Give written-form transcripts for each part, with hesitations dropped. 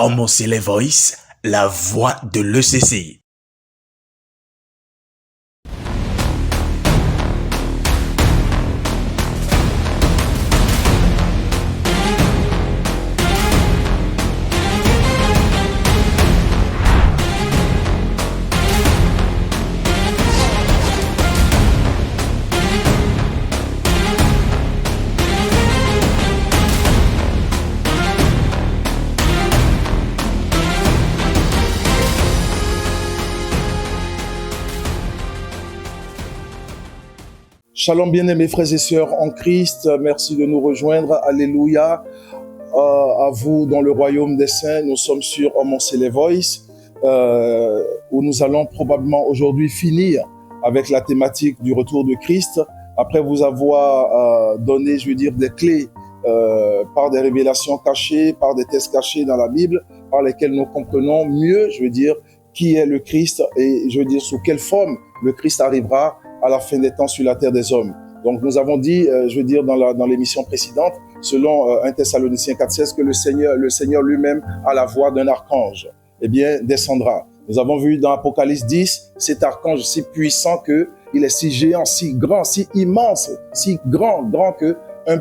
Homocélé Voice, la voix de l'ECC. Shalom bien-aimés frères et sœurs en Christ, merci de nous rejoindre, alléluia, à vous dans le royaume des saints. Nous sommes sur Homocélé Voice, où nous allons probablement aujourd'hui finir avec la thématique du retour de Christ, après vous avoir donné, des clés par des révélations cachées, par des textes cachés dans la Bible, par lesquels nous comprenons mieux, qui est le Christ et sous quelle forme le Christ arrivera à la fin des temps sur la terre des hommes. Donc nous avons dit, dans l'émission précédente, selon 1 Thessaloniciens 4,16, que le Seigneur lui-même, à la voix d'un archange, descendra. Nous avons vu dans Apocalypse 10, cet archange si puissant qu'il est si géant, si grand, si immense, si grand que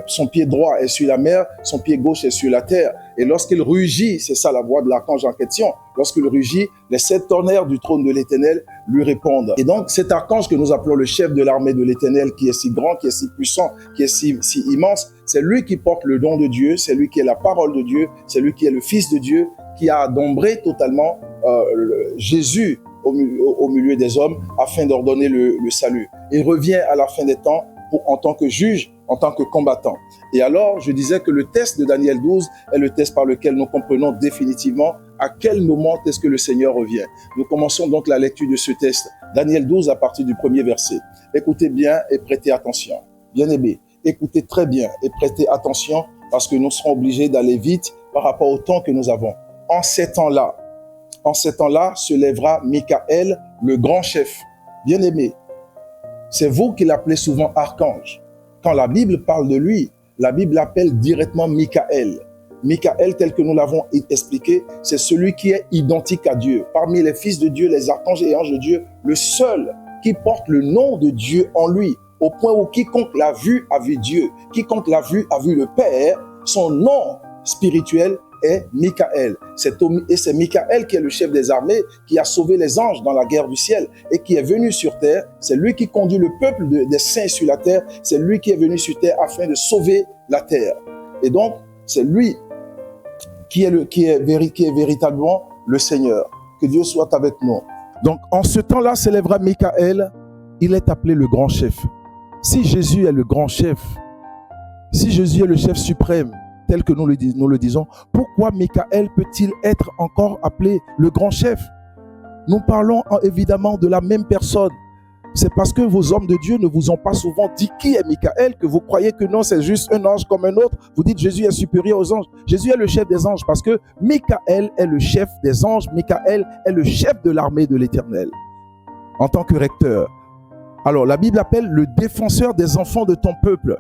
son pied droit est sur la mer, son pied gauche est sur la terre. Et lorsqu'il rugit, c'est ça la voix de l'archange en question, lorsqu'il rugit, les 7 tonnerres du trône de l'Éternel lui répondent. Et donc cet archange que nous appelons le chef de l'armée de l'Éternel, qui est si grand, qui est si puissant, qui est si immense, c'est lui qui porte le don de Dieu, c'est lui qui est la parole de Dieu, c'est lui qui est le Fils de Dieu, qui a adombré totalement Jésus au milieu des hommes afin d'ordonner le salut. Il revient à la fin des temps en tant que juge, en tant que combattant. Et alors, je disais que le test de Daniel 12 est le test par lequel nous comprenons définitivement à quel moment est-ce que le Seigneur revient. Nous commençons donc la lecture de ce test. Daniel 12 à partir du premier verset. Écoutez bien et prêtez attention. Bien-aimés, écoutez très bien et prêtez attention parce que nous serons obligés d'aller vite par rapport au temps que nous avons. En ces temps-là se lèvera Michael, le grand chef. Bien-aimé, c'est vous qui l'appelez souvent archange. Quand la Bible parle de lui, la Bible l'appelle directement Michael. Michael, tel que nous l'avons expliqué, c'est celui qui est identique à Dieu. Parmi les fils de Dieu, les archanges et anges de Dieu, le seul qui porte le nom de Dieu en lui, au point où quiconque l'a vu a vu Dieu. Quiconque l'a vu a vu le Père. Son nom spirituel est Michael. Et c'est Michael qui est le chef des armées, qui a sauvé les anges dans la guerre du ciel et qui est venu sur terre. C'est lui qui conduit le peuple des saints sur la terre. C'est lui qui est venu sur terre afin de sauver la terre. Et donc, c'est lui qui est véritablement le Seigneur. Que Dieu soit avec nous. Donc, en ce temps-là s'élèvera Michael. Il est appelé le grand chef. Si Jésus est le grand chef, si Jésus est le chef suprême, tel que nous le disons, pourquoi Michael peut-il être encore appelé le grand chef? Nous parlons évidemment de la même personne. C'est parce que vos hommes de Dieu ne vous ont pas souvent dit qui est Michael que vous croyez que non, c'est juste un ange comme un autre. Vous dites Jésus est supérieur aux anges. Jésus est le chef des anges parce que Michael est le chef des anges. Michael est le chef de l'armée de l'Éternel en tant que recteur. Alors la Bible appelle le défenseur des enfants de ton peuple.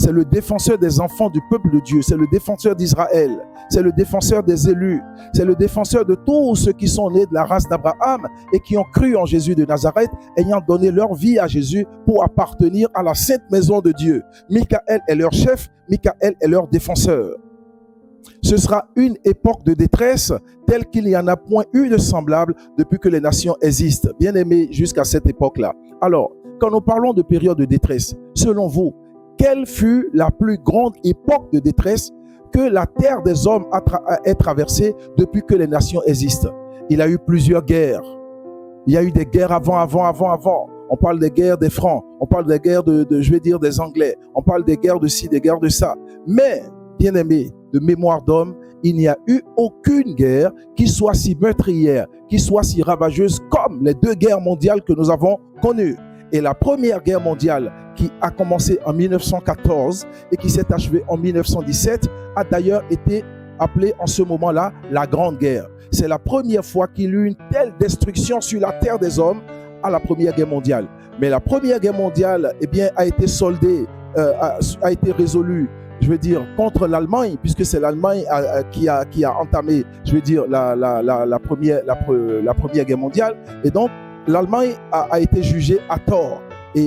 C'est le défenseur des enfants du peuple de Dieu. C'est le défenseur d'Israël. C'est le défenseur des élus. C'est le défenseur de tous ceux qui sont nés de la race d'Abraham et qui ont cru en Jésus de Nazareth, ayant donné leur vie à Jésus pour appartenir à la sainte maison de Dieu. Michael est leur chef. Michael est leur défenseur. Ce sera une époque de détresse telle qu'il n'y en a point eu de semblable depuis que les nations existent. Bien aimés, jusqu'à cette époque-là. Alors, quand nous parlons de période de détresse, selon vous, quelle fut la plus grande époque de détresse que la terre des hommes ait traversée depuis que les nations existent? Il y a eu plusieurs guerres. Il y a eu des guerres avant. On parle des guerres des Francs. On parle des guerres des Anglais. On parle des guerres de ci, des guerres de ça. Mais, bien aimé, de mémoire d'homme, il n'y a eu aucune guerre qui soit si meurtrière, qui soit si ravageuse comme les 2 guerres mondiales que nous avons connues. Et la première guerre mondiale qui a commencé en 1914 et qui s'est achevée en 1917 a d'ailleurs été appelée en ce moment-là la Grande Guerre. C'est la première fois qu'il y eut une telle destruction sur la terre des hommes à la Première Guerre mondiale. Mais la Première Guerre mondiale a été soldée, a été résolue je veux dire, contre l'Allemagne, puisque c'est l'Allemagne qui a entamé, je veux dire, la première guerre mondiale. Et donc, l'Allemagne a été jugée à tort. Et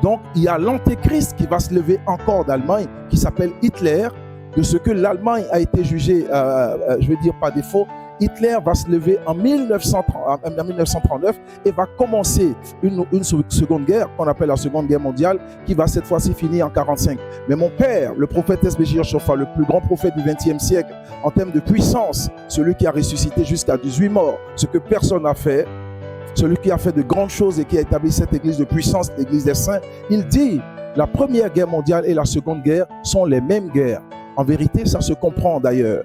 donc, il y a l'antéchrist qui va se lever encore d'Allemagne, qui s'appelle Hitler. De ce que l'Allemagne a été jugée, je veux dire, par défaut, Hitler va se lever en 1939 et va commencer une seconde guerre, qu'on appelle la Seconde Guerre mondiale, qui va cette fois-ci finir en 1945. Mais mon père, le prophète S.B.J. Yoshua, le plus grand prophète du XXe siècle, en termes de puissance, celui qui a ressuscité jusqu'à 18 morts, ce que personne n'a fait, celui qui a fait de grandes choses et qui a établi cette église de puissance, l'église des saints, il dit, la première guerre mondiale et la seconde guerre sont les mêmes guerres. En vérité, ça se comprend d'ailleurs.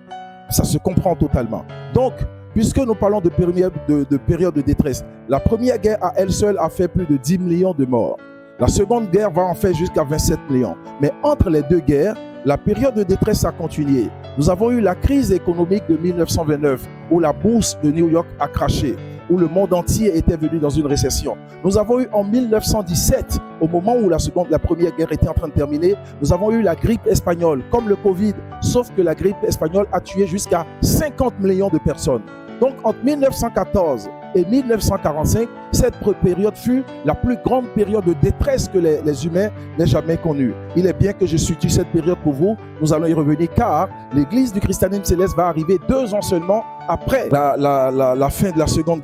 Ça se comprend totalement. Donc, puisque nous parlons de période de détresse, la première guerre à elle seule a fait plus de 10 millions de morts. La seconde guerre va en faire jusqu'à 27 millions. Mais entre les deux guerres, la période de détresse a continué. Nous avons eu la crise économique de 1929, où la bourse de New York a craché, où le monde entier était venu dans une récession. Nous avons eu en 1917, au moment où la première guerre était en train de terminer, nous avons eu la grippe espagnole, comme le Covid, sauf que la grippe espagnole a tué jusqu'à 50 millions de personnes. Donc entre 1914 et 1945, cette période fut la plus grande période de détresse que les humains n'aient jamais connue. Il est bien que je situe cette période pour vous, nous allons y revenir car l'église du christianisme céleste va arriver 2 ans seulement après la fin de la Seconde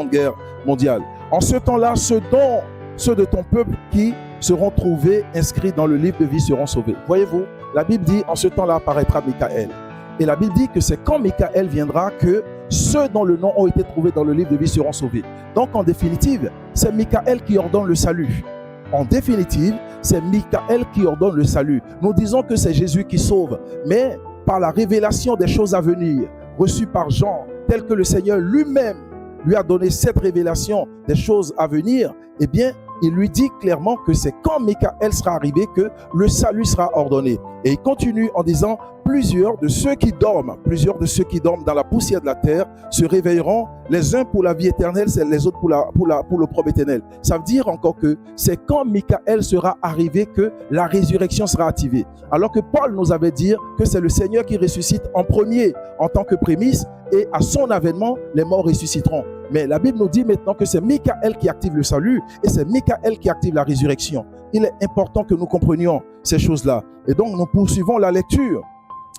Guerre mondiale. En ce temps-là, ceux de ton peuple qui seront trouvés inscrits dans le livre de vie seront sauvés. Voyez-vous, la Bible dit, en ce temps-là apparaîtra Michaël. Et la Bible dit que c'est quand Michaël viendra que ceux dont le nom ont été trouvés dans le livre de vie seront sauvés. Donc en définitive, c'est Michaël qui ordonne le salut. En définitive, c'est Michaël qui ordonne le salut. Nous disons que c'est Jésus qui sauve, mais par la révélation des choses à venir, reçue par Jean, tel que le Seigneur lui-même lui a donné cette révélation des choses à venir, eh bien, il lui dit clairement que c'est quand Michaël sera arrivé que le salut sera ordonné. Et il continue en disant, plusieurs de ceux qui dorment dans la poussière de la terre se réveilleront, les uns pour la vie éternelle, les autres pour l'opprobre éternel. Ça veut dire encore que c'est quand Michaël sera arrivé que la résurrection sera activée. Alors que Paul nous avait dit que c'est le Seigneur qui ressuscite en premier en tant que prémisse et à son avènement, les morts ressusciteront. Mais la Bible nous dit maintenant que c'est Michaël qui active le salut et c'est Michaël qui active la résurrection. Il est important que nous comprenions ces choses-là. Et donc, nous poursuivons la lecture.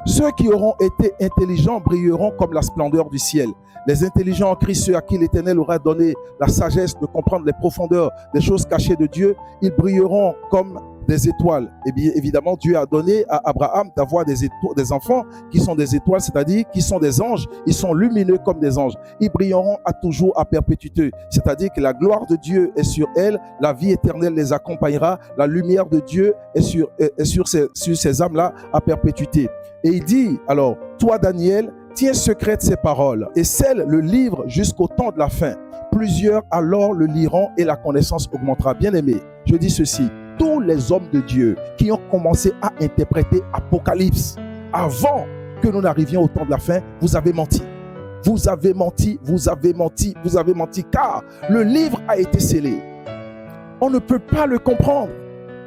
Ceux qui auront été intelligents brilleront comme la splendeur du ciel. Les intelligents en Christ, ceux à qui l'Éternel aura donné la sagesse de comprendre les profondeurs des choses cachées de Dieu, ils brilleront comme des étoiles. Et bien évidemment, Dieu a donné à Abraham d'avoir des enfants qui sont des étoiles, c'est-à-dire qui sont des anges. Ils sont lumineux comme des anges. Ils brilleront à toujours, à perpétuité. C'est-à-dire que la gloire de Dieu est sur elle, la vie éternelle les accompagnera, la lumière de Dieu est sur ces âmes-là à perpétuité. Et il dit, alors, toi Daniel, tiens secrète ces paroles et scelle le livre jusqu'au temps de la fin. Plusieurs alors le liront et la connaissance augmentera. Bien-aimé, je dis ceci. Tous les hommes de Dieu qui ont commencé à interpréter Apocalypse avant que nous n'arrivions au temps de la fin, vous avez menti. Vous avez menti, vous avez menti, vous avez menti, car le livre a été scellé. On ne peut pas le comprendre.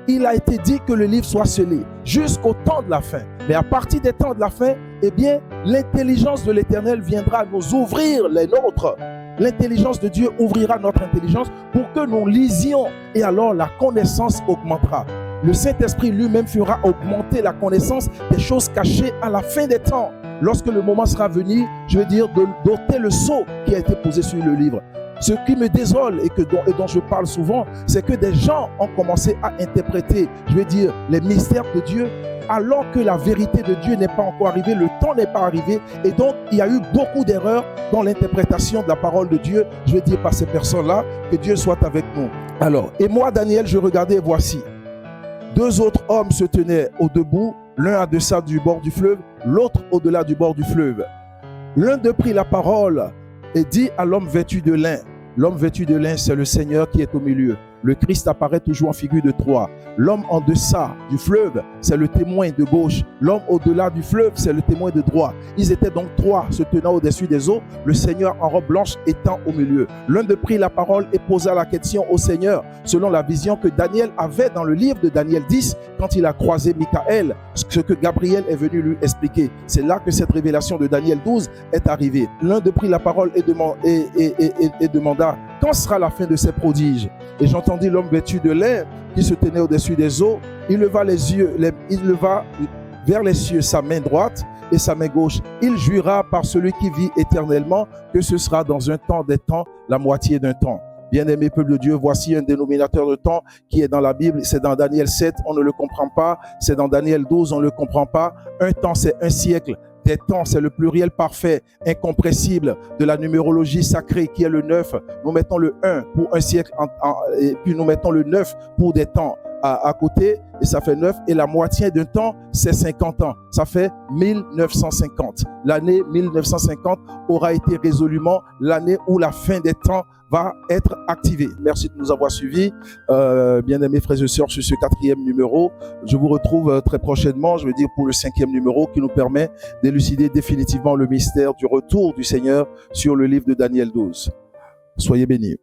Il a été dit que le livre soit scellé jusqu'au temps de la fin. Mais à partir des temps de la fin, eh bien, l'intelligence de l'Éternel viendra nous ouvrir les nôtres. L'intelligence de Dieu ouvrira notre intelligence pour que nous lisions et alors la connaissance augmentera. Le Saint-Esprit lui-même fera augmenter la connaissance des choses cachées à la fin des temps. Lorsque le moment sera venu, je veux dire, d'ôter le sceau qui a été posé sur le livre. Ce qui me désole et dont je parle souvent, c'est que des gens ont commencé à interpréter, je veux dire, les mystères de Dieu, alors que la vérité de Dieu n'est pas encore arrivée, le temps n'est pas arrivé. Et donc, il y a eu beaucoup d'erreurs dans l'interprétation de la parole de Dieu. Je veux dire par ces personnes-là, que Dieu soit avec nous. Alors, et moi, Daniel, je regardais et voici. 2 autres hommes se tenaient au debout, l'un à deçà du bord du fleuve, l'autre au-delà du bord du fleuve. L'un d'eux prit la parole et dit à l'homme vêtu de lin. L'homme vêtu de lin, c'est le Seigneur qui est au milieu. Le Christ apparaît toujours en figure de 3. L'homme en deçà du fleuve, c'est le témoin de gauche. L'homme au-delà du fleuve, c'est le témoin de droite. Ils étaient donc 3 se tenant au-dessus des eaux, le Seigneur en robe blanche étant au milieu. L'un d'eux prit la parole et posa la question au Seigneur, selon la vision que Daniel avait dans le livre de Daniel 10, quand il a croisé Michaël, ce que Gabriel est venu lui expliquer. C'est là que cette révélation de Daniel 12 est arrivée. L'un d'eux prit la parole et demanda, quand sera la fin de ces prodiges? Et j'entendis l'homme vêtu de l'air qui se tenait au-dessus des eaux. Il leva vers les cieux sa main droite et sa main gauche. Il jura par celui qui vit éternellement que ce sera dans un temps des temps, la moitié d'un temps. Bien-aimé peuple de Dieu, voici un dénominateur de temps qui est dans la Bible. C'est dans Daniel 7, on ne le comprend pas. C'est dans Daniel 12, on ne le comprend pas. Un temps, c'est un siècle. Des temps, c'est le pluriel parfait, incompressible de la numérologie sacrée qui est le 9. Nous mettons le 1 pour un siècle et puis nous mettons le 9 pour des temps à côté et ça fait 9. Et la moitié d'un temps, c'est 50 ans. Ça fait 1950. L'année 1950 aura été résolument l'année où la fin des temps va être activée. Merci de nous avoir suivis, bien-aimés frères et sœurs, sur ce 4e numéro. Je vous retrouve très prochainement, je veux dire pour le 5e numéro qui nous permet d'élucider définitivement le mystère du retour du Seigneur sur le livre de Daniel 12. Soyez bénis.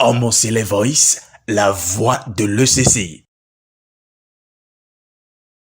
Homo Voice, la voix de l'ECCI.